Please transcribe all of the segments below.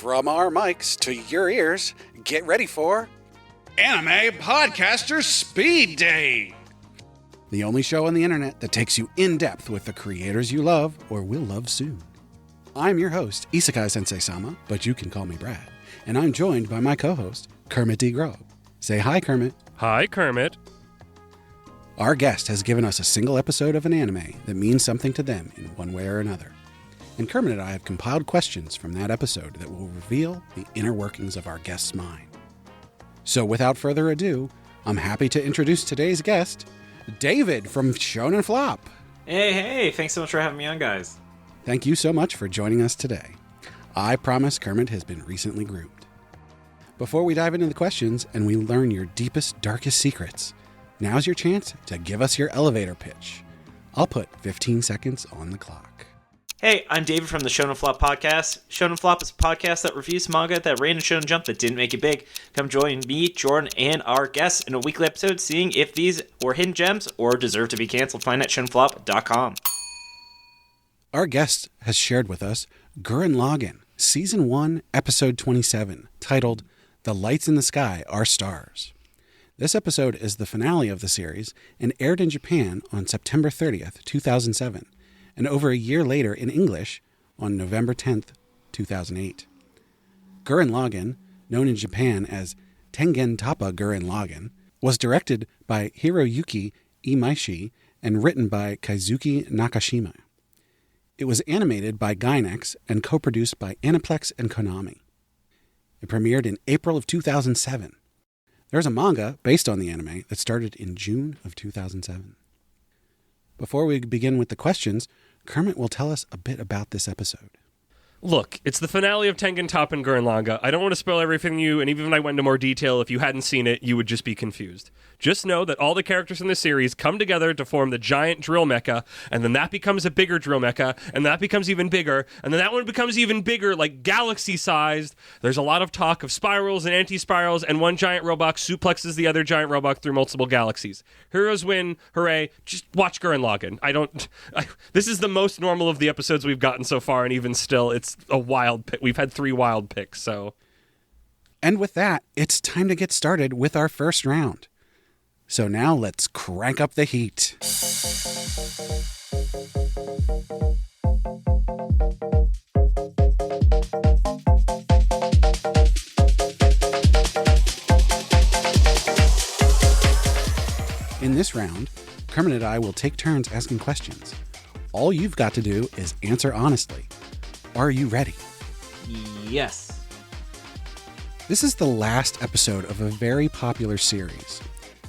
From our mics to your ears, get ready for Anime Podcaster Speed Date! The only show on the internet that takes you in depth with the creators you love or will love soon. I'm your host, Isekai Sensei-Sama, but you can call me Brad, and I'm joined by my co-host, Kermit D. Grog. Say hi, Kermit. Hi, Kermit. Our guest has given us a single episode of an anime that means something to them in one way or another. And Kermit and I have compiled questions from that episode that will reveal the inner workings of our guest's mind. So without further ado, I'm happy to introduce today's guest, David from Shonen Flop. Hey, thanks so much for having me on, guys. Thank you so much for joining us today. I promise Kermit has been recently groomed. Before we dive into the questions and we learn your deepest, darkest secrets, now's your chance to give us your elevator pitch. I'll put 15 seconds on the clock. Hey, I'm David from the Shonen Flop podcast. Shonen Flop is a podcast that reviews manga that ran in Shonen Jump that didn't make it big. Come join me, Jordan, and our guests in a weekly episode seeing if these were hidden gems or deserve to be canceled. Find at shonenflop.com. Our guest has shared with us Gurren Lagann, Season 1, Episode 27, titled The Lights in the Sky Are Stars. This episode is the finale of the series and aired in Japan on September 30th, 2007, and over a year later in English on November 10th, 2008. Gurren Lagann, known in Japan as Tengen Toppa Gurren Lagann, was directed by Hiroyuki Imaishi and written by Kazuki Nakashima. It was animated by Gainax and co-produced by Aniplex and Konami. It premiered in April of 2007. There's a manga based on the anime that started in June of 2007. Before we begin with the questions, Kermit will tell us a bit about this episode. Look, it's the finale of Tengen Toppa and Gurren Lagann. I don't want to spoil everything to you, and even if I went into more detail, if you hadn't seen it, you would just be confused. Just know that all the characters in the series come together to form the giant drill mecha, and then that becomes a bigger drill mecha, and that becomes even bigger, and then that one becomes even bigger, like galaxy-sized. There's a lot of talk of spirals and anti-spirals, and one giant robot suplexes the other giant robot through multiple galaxies. Heroes win, hooray, just watch Gurren Lagann. This is the most normal of the episodes we've gotten so far, and even still, it's a wild pick. We've had 3 wild picks, so. And with that, it's time to get started with our first round. So now let's crank up the heat. In this round, Kermit and I will take turns asking questions. All you've got to do is answer honestly. Are you ready? Yes. This is the last episode of a very popular series,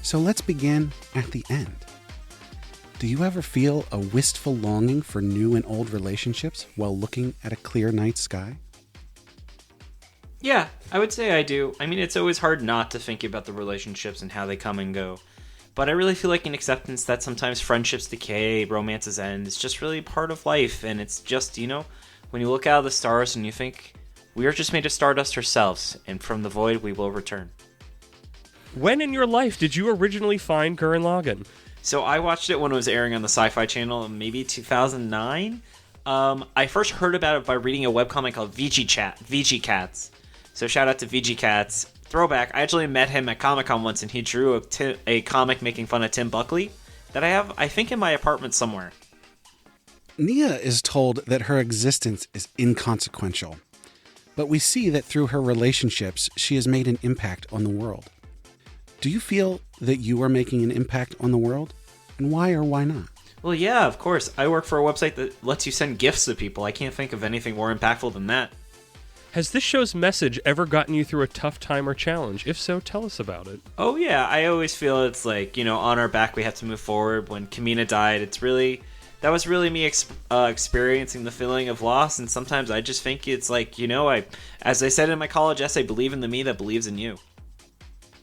so let's begin at the end. Do you ever feel a wistful longing for new and old relationships while looking at a clear night sky? Yeah, I would say I do. I mean, it's always hard not to think about the relationships and how they come and go. But I really feel like an acceptance that sometimes friendships decay, romances end. It's just really part of life, and it's just, when you look out of the stars and you think, we are just made of stardust ourselves, and from the void we will return. When in your life did you originally find Gurren Lagann? So I watched it when it was airing on the Sci-Fi Channel in maybe 2009. I first heard about it by reading a webcomic called VG Cats. So shout out to VG Cats. Throwback, I actually met him at Comic-Con once, and he drew a comic making fun of Tim Buckley that I have, I think, in my apartment somewhere. Nia is told that her existence is inconsequential, but we see that through her relationships, she has made an impact on the world. Do you feel that you are making an impact on the world? And why or why not? Well, yeah, of course. I work for a website that lets you send gifts to people. I can't think of anything more impactful than that. Has this show's message ever gotten you through a tough time or challenge? If so, tell us about it. Oh, yeah. I always feel it's like, on our back we have to move forward. When Kamina died, that was really me experiencing the feeling of loss, and sometimes I just think it's like, as I said in my college essay, believe in the me that believes in you.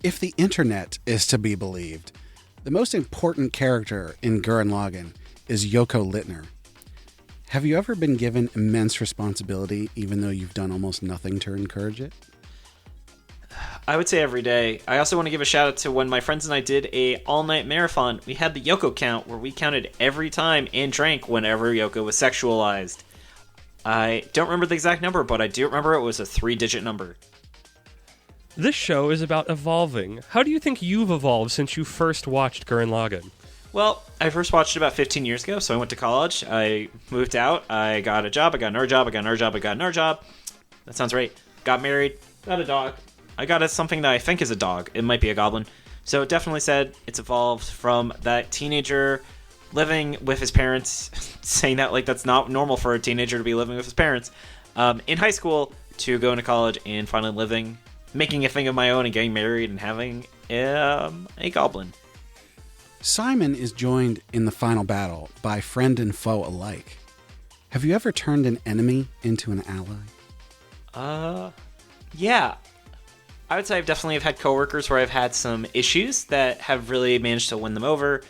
If the internet is to be believed, the most important character in Gurren Lagann is Yoko Littner. Have you ever been given immense responsibility even though you've done almost nothing to encourage it? I would say every day. I also want to give a shout out to when my friends and I did a all-night marathon. We had the Yoko count where we counted every time and drank whenever Yoko was sexualized. I don't remember the exact number, but I do remember it was a 3-digit number. This show is about evolving. How do you think you've evolved since you first watched Gurren Lagann? Well, I first watched it about 15 years ago, so I went to college, I moved out, I got a job, I got another job, I got another job, I got another job. That sounds right. Got married, got a dog. I got something that I think is a dog. It might be a goblin. So it definitely said it's evolved from that teenager living with his parents, saying that like that's not normal for a teenager to be living with his parents, in high school, to going to college and finally living, making a thing of my own and getting married and having a goblin. Simon is joined in the final battle by friend and foe alike. Have you ever turned an enemy into an ally? Yeah. I would say I've definitely had coworkers where I've had some issues that have really managed to win them over.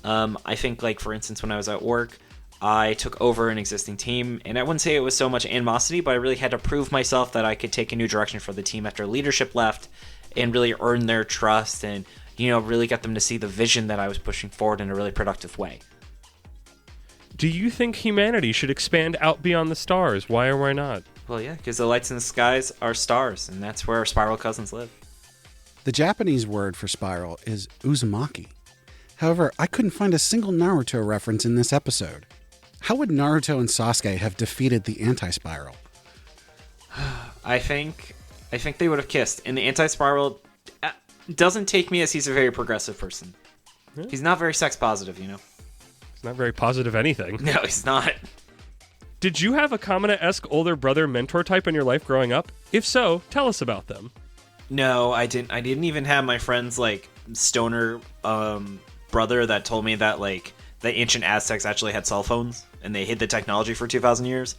I think, like, for instance, when I was at work, I took over an existing team, and I wouldn't say it was so much animosity, but I really had to prove myself that I could take a new direction for the team after leadership left and really earn their trust and, you know, really get them to see the vision that I was pushing forward in a really productive way. Do you think humanity should expand out beyond the stars? Why or why not? Well, yeah, because the lights in the skies are stars, and that's where our spiral cousins live. The Japanese word for spiral is uzumaki. However, I couldn't find a single Naruto reference in this episode. How would Naruto and Sasuke have defeated the anti-spiral? I think they would have kissed. And the anti-spiral doesn't take me as he's a very progressive person. He's not very sex positive, you know? It's not very positive anything. No, he's not. Did you have a Kamina-esque older brother mentor type in your life growing up? If so, tell us about them. No, I didn't. I didn't even have my friend's, like, stoner brother that told me that, like, the ancient Aztecs actually had cell phones and they hid the technology for 2,000 years.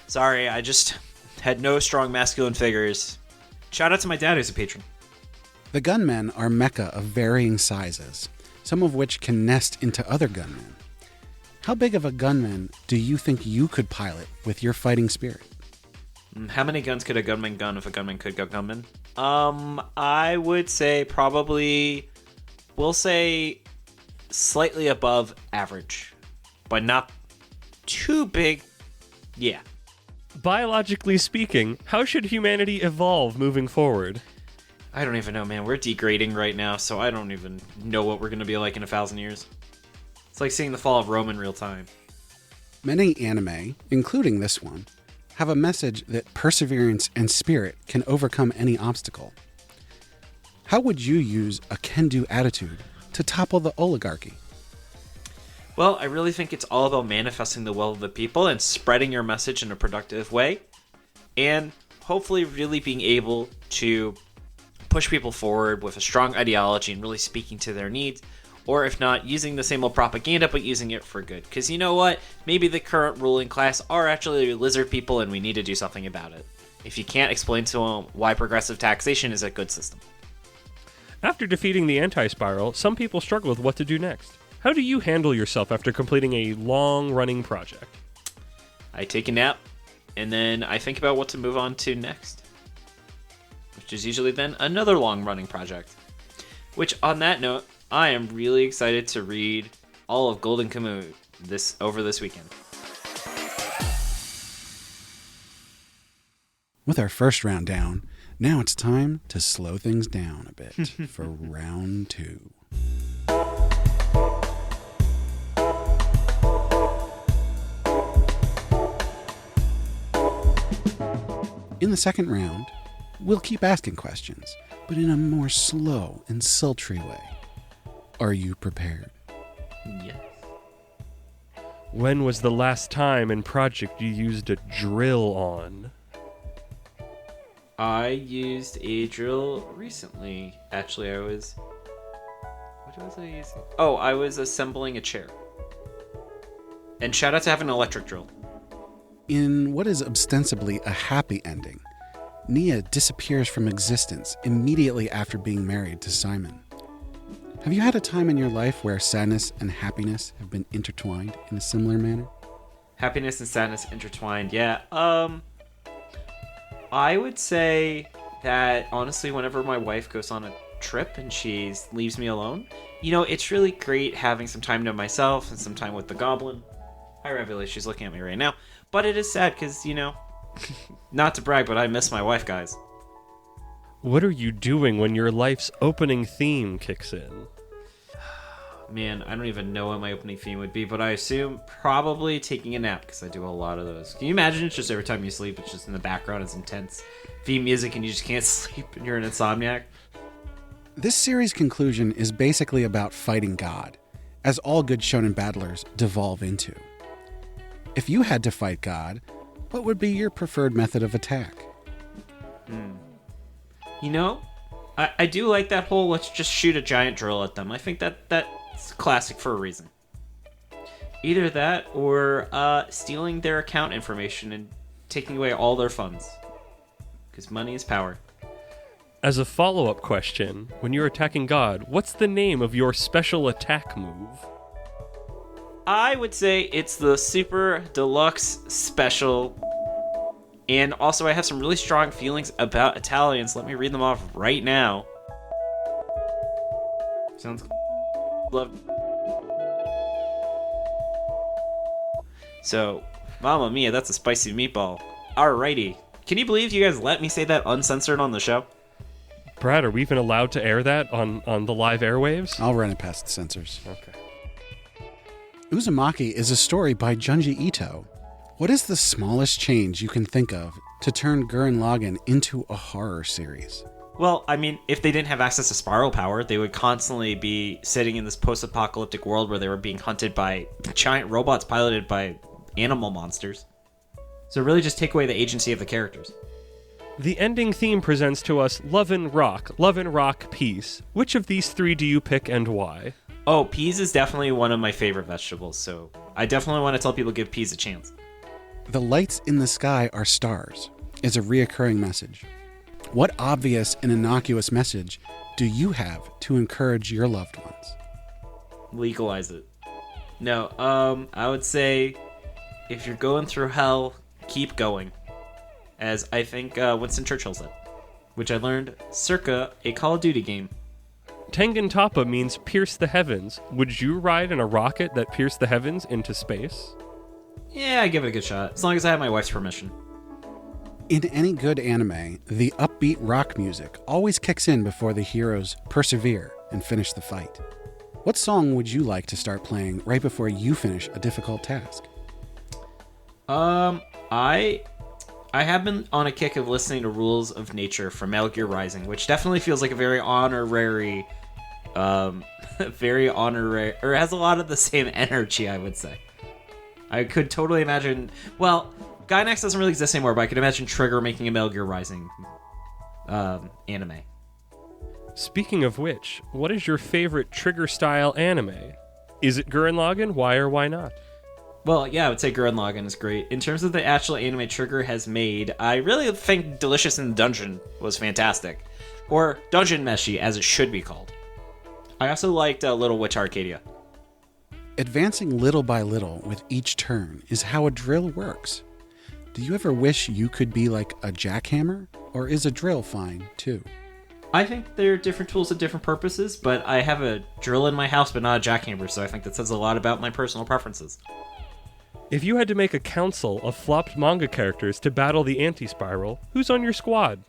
Sorry, I just had no strong masculine figures. Shout out to my dad who's a patron. The gunmen are mecha of varying sizes, some of which can nest into other gunmen. How big of a gunman do you think you could pilot with your fighting spirit? How many guns could a gunman gun if a gunman could go gunman? I would say probably, we'll say slightly above average, but not too big. Yeah. Biologically speaking, how should humanity evolve moving forward? I don't even know, man. We're degrading right now, so I don't even know what we're going to be like in 1,000 years. It's like seeing the fall of Rome in real time. Many anime, including this one, have a message that perseverance and spirit can overcome any obstacle. How would you use a can-do attitude to topple the oligarchy? Well, I really think it's all about manifesting the will of the people and spreading your message in a productive way, and hopefully really being able to push people forward with a strong ideology and really speaking to their needs, or if not, using the same old propaganda, but using it for good. Because you know what? Maybe the current ruling class are actually lizard people and we need to do something about it. If you can't explain to them why progressive taxation is a good system. After defeating the anti-spiral, some people struggle with what to do next. How do you handle yourself after completing a long-running project? I take a nap, and then I think about what to move on to next. Which is usually then another long-running project. Which, on that note, I am really excited to read all of Golden Kamuy over this weekend. With our first round down, now it's time to slow things down a bit for round 2. In the second round, we'll keep asking questions, but in a more slow and sultry way. Are you prepared? Yes. When was the last time in Project you used a drill on? I used a drill recently. Actually, what was I using? Oh, I was assembling a chair. And shout out to having an electric drill. In what is ostensibly a happy ending, Nia disappears from existence immediately after being married to Simon. Have you had a time in your life where sadness and happiness have been intertwined in a similar manner? Happiness and sadness intertwined, yeah. I would say that, honestly, whenever my wife goes on a trip and she leaves me alone, you know, it's really great having some time to myself and some time with the goblin. Hi, Raviola. She's looking at me right now. But it is sad because, not to brag, but I miss my wife, guys. What are you doing when your life's opening theme kicks in? Man, I don't even know what my opening theme would be, but I assume probably taking a nap because I do a lot of those. Can you imagine it's just every time you sleep, it's just in the background, it's intense theme music and you just can't sleep and you're an insomniac? This series' conclusion is basically about fighting God, as all good shonen battlers devolve into. If you had to fight God, what would be your preferred method of attack? I do like that whole let's just shoot a giant drill at them. I think that's classic for a reason. Either that or stealing their account information and taking away all their funds. Because money is power. As a follow-up question, when you're attacking God, what's the name of your special attack move? I would say it's the Super Deluxe Special. And also I have some really strong feelings about Italians. Let me read them off right now. Sounds love. So, Mamma Mia, that's a spicy meatball. Alrighty. Can you believe you guys let me say that uncensored on the show? Brad, are we even allowed to air that on the live airwaves? I'll run it past the censors. Okay. Uzumaki is a story by Junji Ito. What is the smallest change you can think of to turn Gurren Lagann into a horror series? Well, I mean, if they didn't have access to spiral power, they would constantly be sitting in this post-apocalyptic world where they were being hunted by giant robots piloted by animal monsters. So really just take away the agency of the characters. The ending theme presents to us Love and Rock, Peace. Which of these three do you pick and why? Oh, peas is definitely one of my favorite vegetables, so I definitely want to tell people give peas a chance. The lights in the sky are stars is a reoccurring message. What obvious and innocuous message do you have to encourage your loved ones? Legalize it. No, I would say if you're going through hell, keep going. As I think Winston Churchill said, which I learned circa a Call of Duty game. Tengen Toppa means pierce the heavens. Would you ride in a rocket that pierced the heavens into space? Yeah, I give it a good shot, as long as I have my wife's permission. In any good anime, the upbeat rock music always kicks in before the heroes persevere and finish the fight. What song would you like to start playing right before you finish a difficult task? I have been on a kick of listening to Rules of Nature from Metal Gear Rising, which definitely feels like a very honorary, or has a lot of the same energy, I would say. I could totally imagine, well, Gainax doesn't really exist anymore, but I could imagine Trigger making a Metal Gear Rising anime. Speaking of which, what is your favorite Trigger-style anime? Is it Gurren Lagann? Why or why not? Well, yeah, I would say Gurren Lagann is great. In terms of the actual anime Trigger has made, I really think Delicious in the Dungeon was fantastic. Or Dungeon Meshi, as it should be called. I also liked Little Witch Arcadia. Advancing little by little with each turn is how a drill works. Do you ever wish you could be like a jackhammer, or is a drill fine too? I think they're different tools at different purposes, but I have a drill in my house but not a jackhammer, so I think that says a lot about my personal preferences. If you had to make a council of flopped manga characters to battle the anti-spiral, who's on your squad?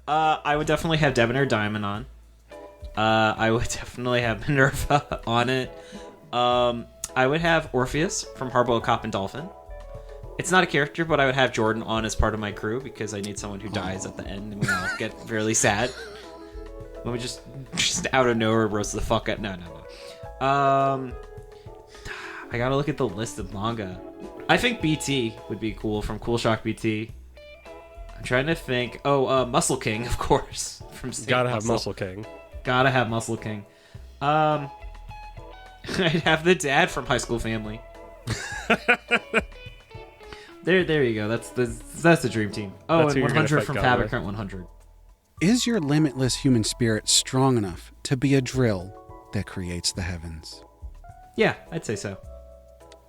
I would definitely have Debonair Diamond on. I would definitely have Minerva on it. I would have Orpheus from Harbo Cop and Dolphin. It's not a character, but I would have Jordan on as part of my crew because I need someone who dies at the end and we all get really sad. Let me just out of nowhere roast the fuck out. No. I gotta look at the list of manga. I think BT would be cool from Cool Shock BT. I'm trying to think. Muscle King, of course. From Saint Gotta have Muscle King. Gotta have Muscle King. I'd have the dad from High School Family. There you go. That's the dream team. Oh, That's and 100 from God Fabricant 100. Is your limitless human spirit strong enough to be a drill that creates the heavens? Yeah, I'd say so.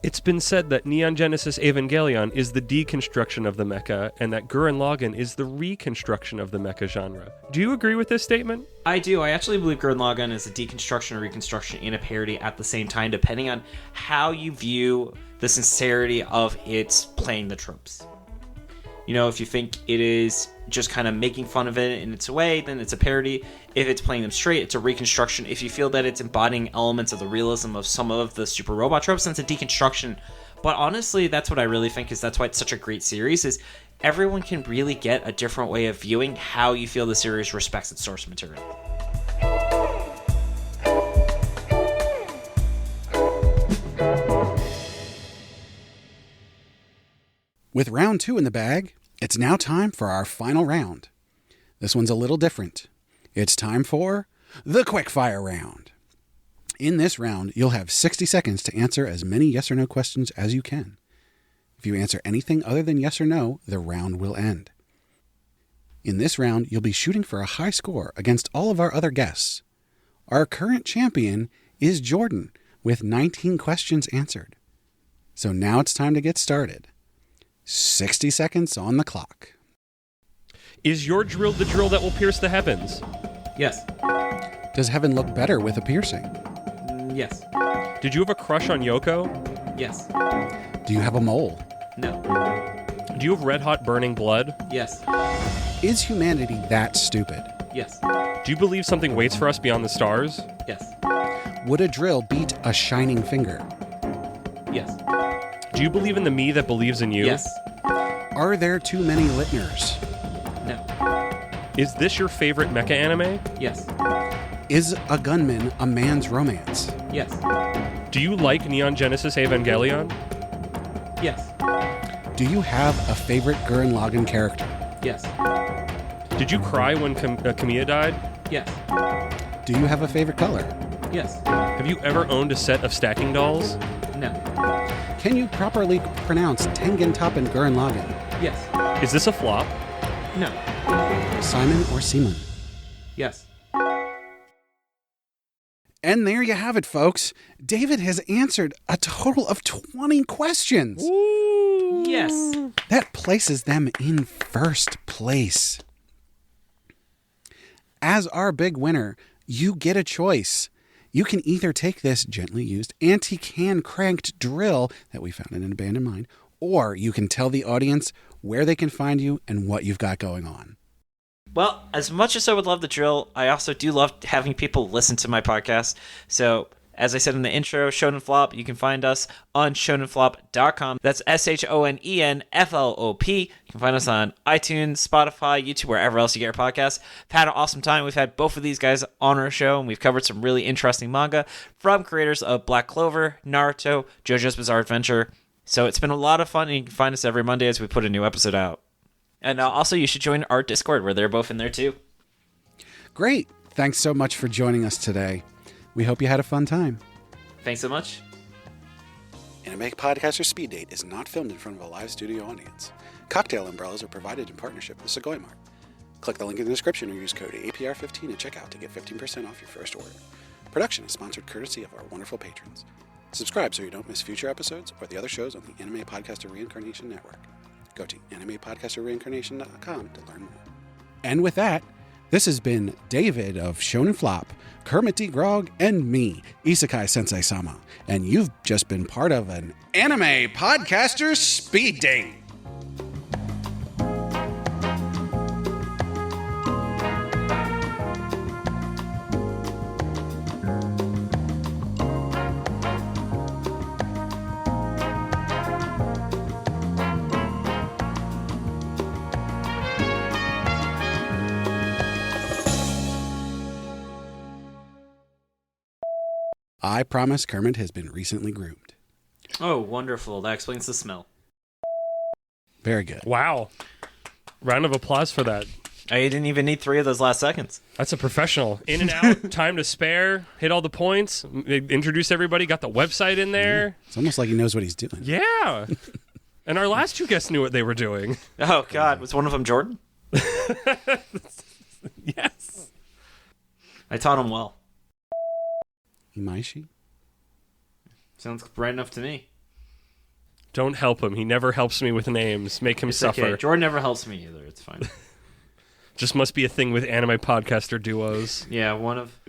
It's been said that Neon Genesis Evangelion is the deconstruction of the mecha, and that Gurren Lagann is the reconstruction of the mecha genre. Do you agree with this statement? I do. I actually believe Gurren Lagann is a deconstruction or reconstruction in a parody at the same time, depending on how you view the sincerity of its playing the tropes. You know, if you think it is just kind of making fun of it in its way, then it's a parody. If it's playing them straight, it's a reconstruction. If you feel that it's embodying elements of the realism of some of the super robot tropes, then it's a deconstruction. But honestly, that's what I really think is that's why it's such a great series, is everyone can really get a different way of viewing how you feel the series respects its source material. With round 2 in the bag, it's now time for our final round. This one's a little different. It's time for the quickfire round. In this round, you'll have 60 seconds to answer as many yes or no questions as you can. If you answer anything other than yes or no, the round will end. In this round, you'll be shooting for a high score against all of our other guests. Our current champion is Jordan, with 19 questions answered. So now it's time to get started. 60 seconds on the clock. Is your drill the drill that will pierce the heavens? Yes. Does heaven look better with a piercing? Yes. Did you have a crush on Yoko? Yes. Do you have a mole? No. Do you have red hot burning blood? Yes. Is humanity that stupid? Yes. Do you believe something waits for us beyond the stars? Yes. Would a drill beat a shining finger? Yes. Do you believe in the me that believes in you? Yes. Are there too many Littners? No. Is this your favorite mecha anime? Yes. Is a gunman a man's romance? Yes. Do you like Neon Genesis Evangelion? Yes. Do you have a favorite Gurren Lagann character? Yes. Did you cry when Kamiya died? Yes. Do you have a favorite color? Yes. Have you ever owned a set of stacking dolls? No. Can you properly pronounce Tengen Toppan Gurren Lagann? Yes. Is this a flop? No. Simon or Simon? Yes. And there you have it, folks. David has answered a total of 20 questions. Yes. That places them in first place. As our big winner, you get a choice. You can either take this gently used anti-can cranked drill that we found in an abandoned mine, or you can tell the audience where they can find you and what you've got going on. Well, as much as I would love the drill, I also do love having people listen to my podcast. So, as I said in the intro, Shonen Flop, you can find us on shonenflop.com. That's SHONENFLOP. You can find us on iTunes, Spotify, YouTube, wherever else you get your podcasts. We've had an awesome time. We've had both of these guys on our show, and we've covered some really interesting manga from creators of Black Clover, Naruto, JoJo's Bizarre Adventure. So it's been a lot of fun, and you can find us every Monday as we put a new episode out. And also, you should join our Discord, where they're both in there, too. Great. Thanks so much for joining us today. We hope you had a fun time. Thanks so much. Anime Podcaster Speed Date is not filmed in front of a live studio audience. Cocktail umbrellas are provided in partnership with Segoy Mart. Click the link in the description or use code APR15 at checkout to get 15% off your first order. Production is sponsored courtesy of our wonderful patrons. Subscribe so you don't miss future episodes or the other shows on the Anime Podcaster Reincarnation Network. Go to animepodcasterreincarnation.com to learn more. And with that, this has been David of Shonen Flop, Kermit D. Grog, and me, Isekai Sensei-Sama. And you've just been part of an Anime Podcaster Speed Date. I promise Kermit has been recently groomed. Oh, wonderful. That explains the smell. Very good. Wow. Round of applause for that. I didn't even need 3 of those last seconds. That's a professional. In and out, time to spare, hit all the points, introduce everybody, got the website in there. It's almost like he knows what he's doing. Yeah. And our last 2 guests knew what they were doing. Oh, God. Was one of them Jordan? Yes. I taught him well. Imaishi? Sounds bright enough to me. Don't help him. He never helps me with names. Make him suffer. Okay. Jordan never helps me either. It's fine. Just must be a thing with anime podcaster duos. Yeah, one of...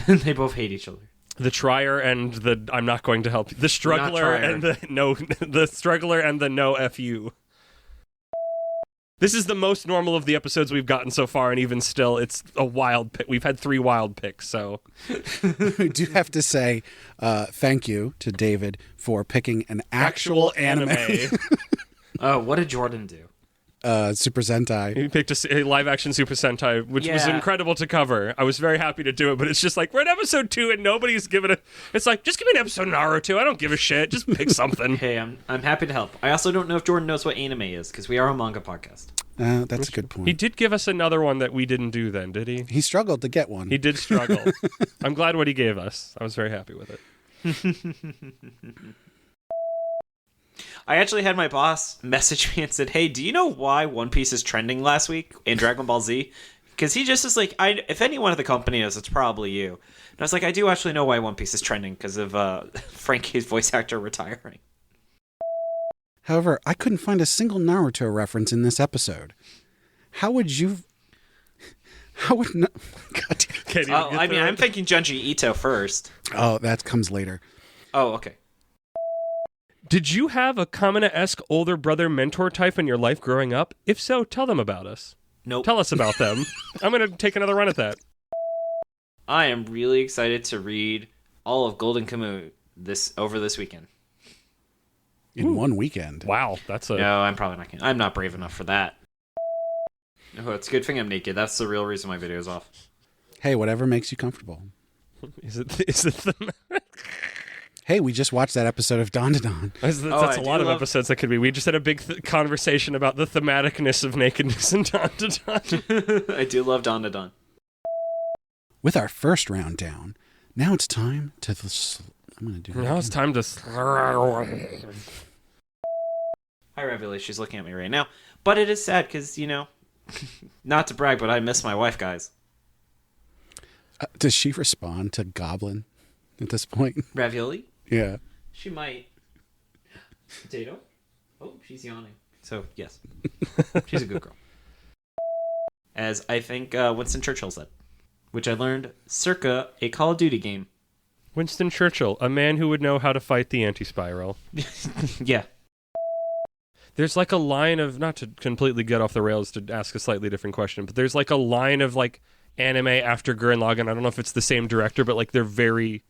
they both hate each other. The trier and the I'm not going to help you. The struggler and the no. The struggler and the no fu. This is the most normal of the episodes we've gotten so far, and even still, it's a wild pick. We've had 3 wild picks, so... I do have to say thank you to David for picking an actual anime. Oh, what did Jordan do? Super Sentai. He picked a live-action Super Sentai, which was incredible to cover. I was very happy to do it, but it's just like, we're in episode 2, and nobody's given it... It's like, just give me an episode of Naruto. I don't give a shit. Just pick something. Hey, I'm happy to help. I also don't know if Jordan knows what anime is, because we are a manga podcast. That's a good point. He did give us another one that we didn't do then, did he? He struggled to get one. He did struggle. I'm glad what he gave us. I was very happy with it. I actually had my boss message me and said, hey, do you know why One Piece is trending last week in Dragon Ball Z? Because he just is like, if anyone at the company knows, it's probably you. And I was like, I do actually know why One Piece is trending, because of Frankie's voice actor retiring. However, I couldn't find a single Naruto reference in this episode. How would you... How would... God damn it. I'm thinking Junji Ito first. Oh, that comes later. Oh, okay. Did you have a Kamina-esque older brother mentor type in your life growing up? If so, tell them about us. Nope. Tell us about them. I'm going to take another run at that. I am really excited to read all of Golden Kamuy over this weekend. In one weekend. Wow, that's a... No, I'm probably not. I'm not brave enough for that. Oh, it's a good thing I'm naked. That's the real reason my video's off. Hey, whatever makes you comfortable. Is it the... Hey, we just watched that episode of Dawn to Dawn. That's a lot of episodes that could be. We just had a big conversation about the thematicness of nakedness in Dawn to Dawn. I do love Dawn to Dawn. With our first round down, now it's time to... I'm going to do that Now again. it's time to... Hi, Ravioli. She's looking at me right now. But it is sad because, not to brag, but I miss my wife, guys. Does she respond to Goblin at this point? Ravioli? Yeah. She might. Potato? Oh, she's yawning. So, yes. She's a good girl. As I think Winston Churchill said. Which I learned circa a Call of Duty game. Winston Churchill, a man who would know how to fight the anti-spiral. Yeah. There's like a line of, not to completely get off the rails to ask a slightly different question, but there's like a line of like anime after Gurren Lagann. I don't know if it's the same director, but like they're very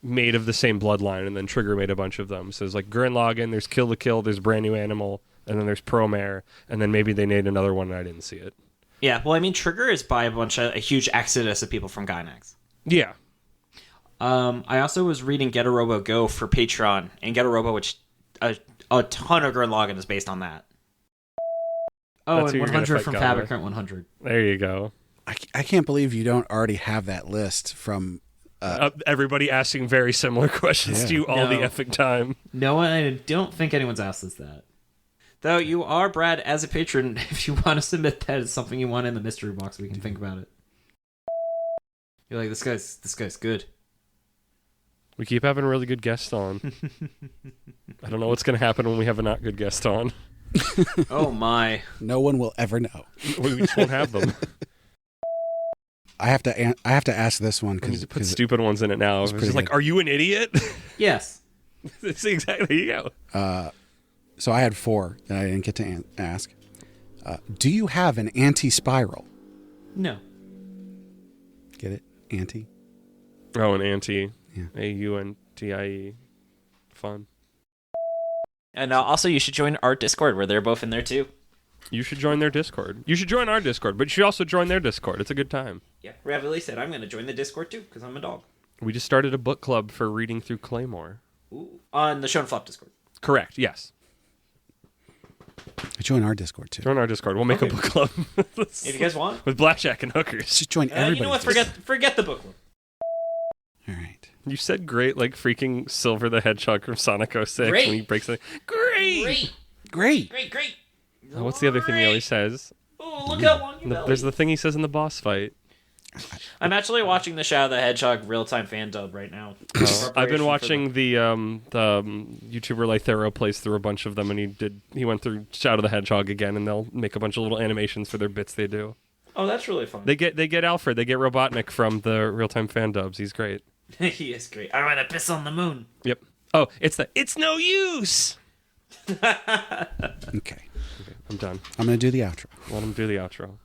made of the same bloodline, and then Trigger made a bunch of them. So there's like Gurren Lagann, there's Kill la Kill, there's Brand New Animal, and then there's Promare, and then maybe they made another one and I didn't see it. Yeah, well, I mean, Trigger is by a huge exodus of people from Gainax. Yeah. I also was reading Getorobo Go for Patreon, and Getorobo, which a ton of Gurren Lagann is based on that. Oh, That's and 100 from Gaga. Fabricant 100. There you go. I can't believe you don't already have that list from... Everybody asking very similar questions to you all the effing time. No, I don't think anyone's asked us that. Though you are, Brad, as a patron, if you want to submit that as something you want in the mystery box, we can think about it. You're like, this guy's good. We keep having really good guests on. I don't know what's going to happen when we have a not good guest on. Oh my. No one will ever know. We just won't have them. I have to ask this one We need to put because stupid ones in it now. It's pretty just like, good. are you an idiot? Yes. It's exactly, there you go. so I had 4 that I didn't get to ask. Do you have an anti-spiral? No. Get it? Anti? Oh, an anti. Yeah. AUNTIE. Fun. And also, you should join our Discord, where they're both in there too. You should join their Discord. You should join our Discord, but you should also join their Discord. It's a good time. Yeah, Ravioli said, I'm going to join the Discord too, because I'm a dog. We just started a book club for reading through Claymore. Ooh. On the Shonen Flop Discord. Correct, yes. Join our Discord too. Join our Discord. We'll make a book club. If you guys want. With blackjack and hookers. Just join everybody. You know what? Forget the book club. All right. You said great like freaking Silver the Hedgehog from Sonic 06 Great. when he breaks it. Great! Great. Oh, what's the other thing he always says? Oh, look out on you, There's the thing he says in the boss fight. I'm actually watching the Shadow the Hedgehog real-time fan dub right now. I've been watching the YouTuber Lythero plays through a bunch of them, and he went through Shadow the Hedgehog again, and they'll make a bunch of little animations for their bits they do. Oh, that's really fun. They get Alfred, they get Robotnik from the real-time fan dubs. He's great. He is great. I want to piss on the moon. Yep. Oh, it's no use. Okay. I'm done. I'm going to do the outro. Let him do the outro.